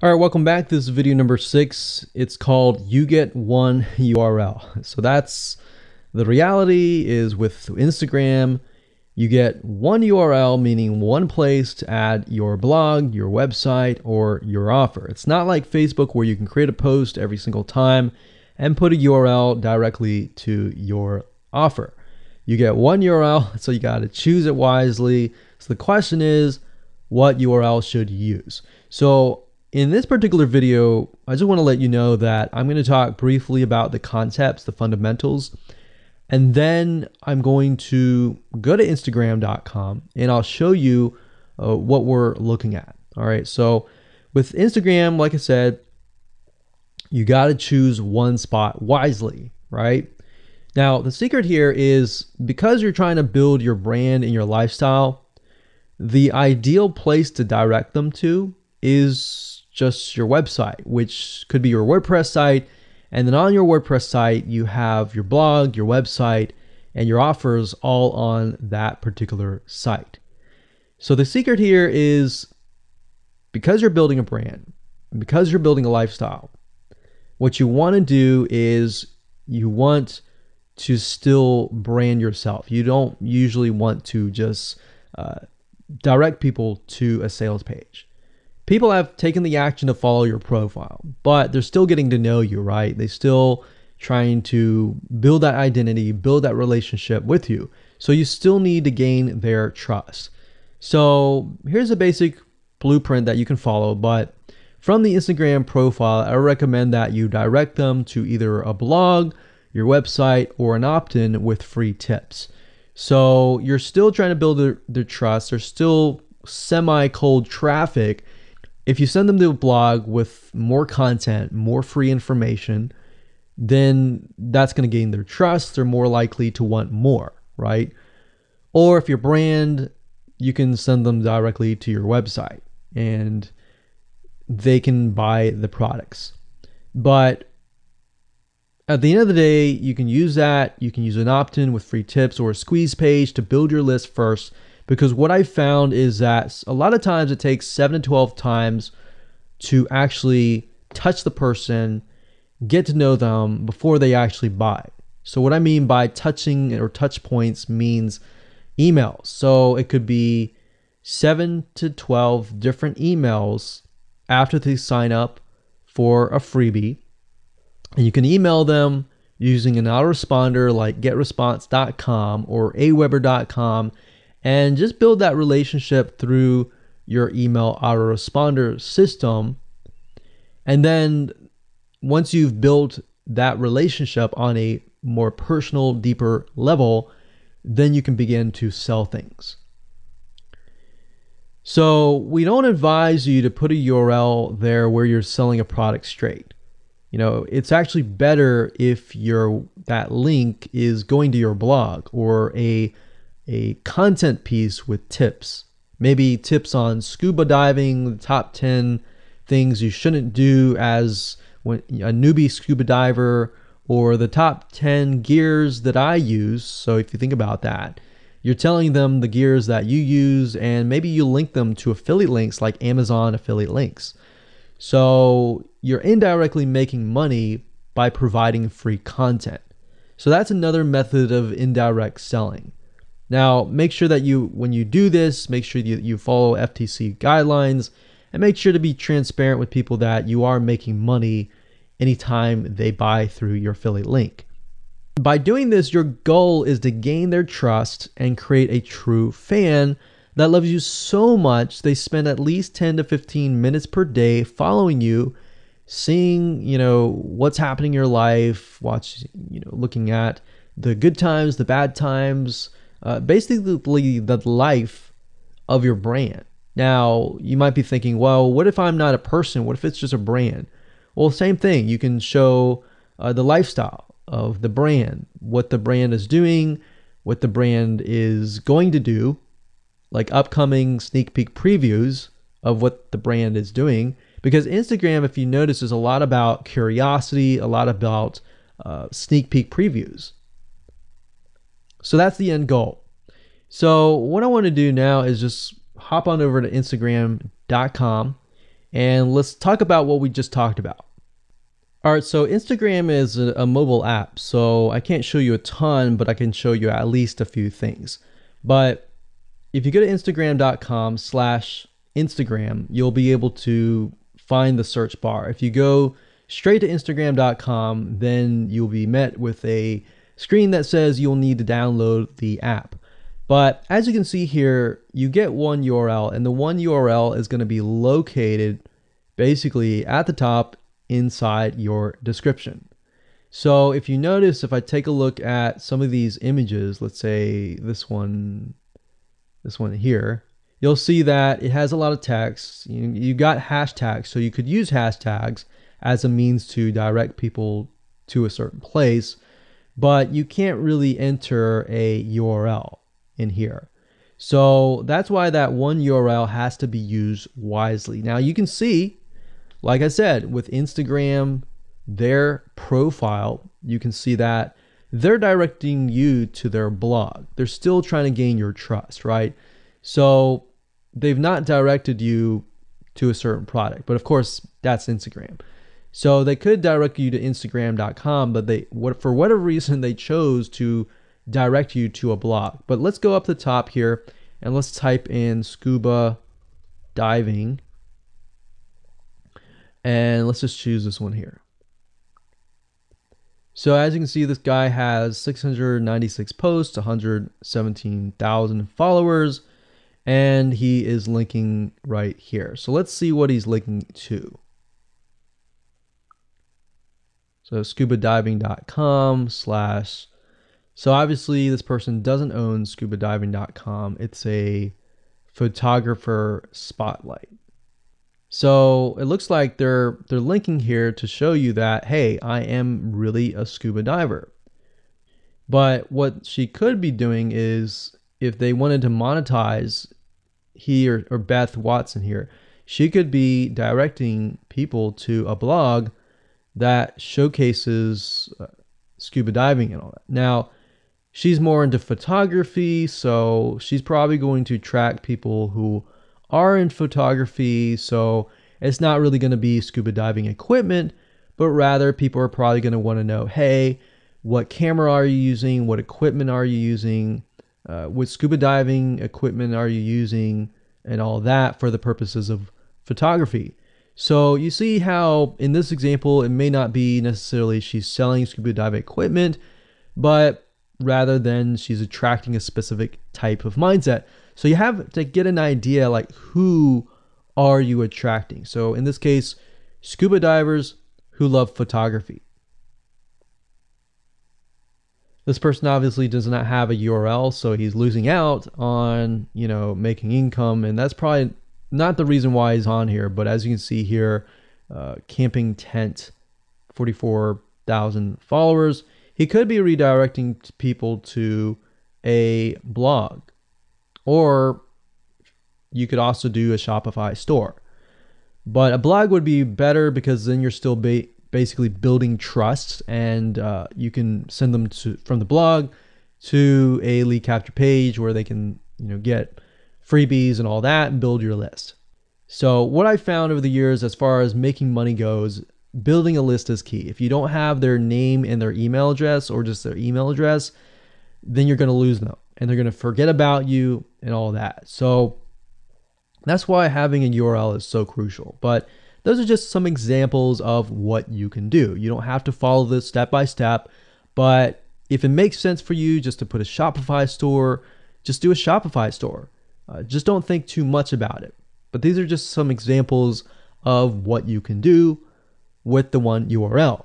All right, welcome back. This is video number 6. It's called You Get One URL. So that's the reality is with Instagram, you get one URL, meaning one place to add your blog, your website, or your offer. It's not like Facebook where you can create a post every single time and put a URL directly to your offer. You get one URL, so you got to choose it wisely. So the question is, what URL should you use? So in this particular video, I just want to let you know that I'm going to talk briefly about the concepts, the fundamentals, and then I'm going to go to Instagram.com and I'll show you what we're looking at. All right, so with Instagram, like I said, you got to choose one spot wisely, right? Now, the secret here is because you're trying to build your brand and your lifestyle, the ideal place to direct them to is just your website, which could be your WordPress site. And then on your WordPress site, you have your blog, your website, and your offers all on that particular site. So the secret here is because you're building a brand, because you're building a lifestyle, what you want to do is you want to still brand yourself. You don't usually want to just direct people to a sales page. People have taken the action to follow your profile, but they're still getting to know you, right? They're still trying to build that identity, build that relationship with you. So you still need to gain their trust. So here's a basic blueprint that you can follow, but from the Instagram profile, I recommend that you direct them to either a blog, your website, or an opt-in with free tips. So you're still trying to build their trust. They're still semi-cold traffic. If you send them to a blog with more content, more free information, then that's going to gain their trust. They're more likely to want more, right? Or if your brand, you can send them directly to your website and they can buy the products. But at the end of the day, you can use that. You can use an opt-in with free tips or a squeeze page to build your list first. Because what I found is that a lot of times it takes 7 to 12 times to actually touch the person, get to know them before they actually buy. So what I mean by touching or touch points means emails. So it could be 7 to 12 different emails after they sign up for a freebie. And you can email them using an autoresponder like getresponse.com or aweber.com. And just build that relationship through your email autoresponder system. And then once you've built that relationship on a more personal, deeper level, then you can begin to sell things. So we don't advise you to put a URL there where you're selling a product straight. You know, it's actually better if that link is going to your blog or a content piece with tips, maybe tips on scuba diving, the top 10 things you shouldn't do as a newbie scuba diver, or the top 10 gears that I use. So if you think about that, you're telling them the gears that you use, and maybe you link them to affiliate links like Amazon affiliate links. So you're indirectly making money by providing free content. So that's another method of indirect selling. Now, make sure that when you do this, make sure you follow FTC guidelines and make sure to be transparent with people that you are making money anytime they buy through your affiliate link. By doing this, your goal is to gain their trust and create a true fan that loves you so much they spend at least 10 to 15 minutes per day following you, seeing, what's happening in your life, looking at the good times, the bad times, basically the life of your brand. Now, you might be thinking, well, what if I'm not a person? What if it's just a brand? Well, same thing. You can show the lifestyle of the brand, what the brand is doing, what the brand is going to do, like upcoming sneak peek previews of what the brand is doing. Because Instagram, if you notice, is a lot about curiosity, a lot about sneak peek previews. So that's the end goal. So what I want to do now is just hop on over to Instagram.com And let's talk about what we just talked about. All right, so Instagram is a mobile app, so I can't show you a ton, but I can show you at least a few things. But if you go to Instagram.com/Instagram, you'll be able to find the search bar. If you go straight to Instagram.com, then you'll be met with a screen that says you'll need to download the app. But as you can see here, you get one URL, and the one URL is going to be located basically at the top inside your description. So if you notice, if I take a look at some of these images, let's say this one here, you'll see that it has a lot of text. You got hashtags, so you could use hashtags as a means to direct people to a certain place, but you can't really enter a URL in here. So that's why that one URL has to be used wisely. Now you can see, like I said, with Instagram, their profile, you can see that they're directing you to their blog. They're still trying to gain your trust, right? So they've not directed you to a certain product, but of course that's Instagram. So they could direct you to Instagram.com, but for whatever reason, they chose to direct you to a blog. But let's go up the top here and let's type in scuba diving. And let's just choose this one here. So as you can see, this guy has 696 posts, 117,000 followers, and he is linking right here. So let's see what he's linking to. So scubadiving.com/. So obviously this person doesn't own scubadiving.com. It's a photographer spotlight. So it looks like they're linking here to show you that, hey, I am really a scuba diver. But what she could be doing is, if they wanted to monetize he or Beth Watson here, she could be directing people to a blog that showcases scuba diving and all that. Now, she's more into photography, so she's probably going to track people who are in photography. So it's not really going to be scuba diving equipment, but rather people are probably going to want to know, hey, what camera are you using? What equipment are you using? What scuba diving equipment are you using? And all that for the purposes of photography. So you see how in this example, it may not be necessarily she's selling scuba diving equipment, but rather than she's attracting a specific type of mindset. So you have to get an idea, like, who are you attracting? So in this case, scuba divers who love photography. This person obviously does not have a URL, so he's losing out on, making income, and that's probably not the reason why he's on here. But as you can see here, camping tent, 44,000 followers. He could be redirecting people to a blog, or you could also do a Shopify store. But a blog would be better because then you're still basically building trust, and you can send them from the blog to a lead capture page where they can get freebies and all that and build your list. So what I found over the years, as far as making money goes, building a list is key. If you don't have their name and their email address, or just their email address, then you're going to lose them and they're going to forget about you and all that. So that's why having a URL is so crucial. But those are just some examples of what you can do. You don't have to follow this step by step, but if it makes sense for you just to put a Shopify store, just do a Shopify store. Just don't think too much about it. But these are just some examples of what you can do with the one URL.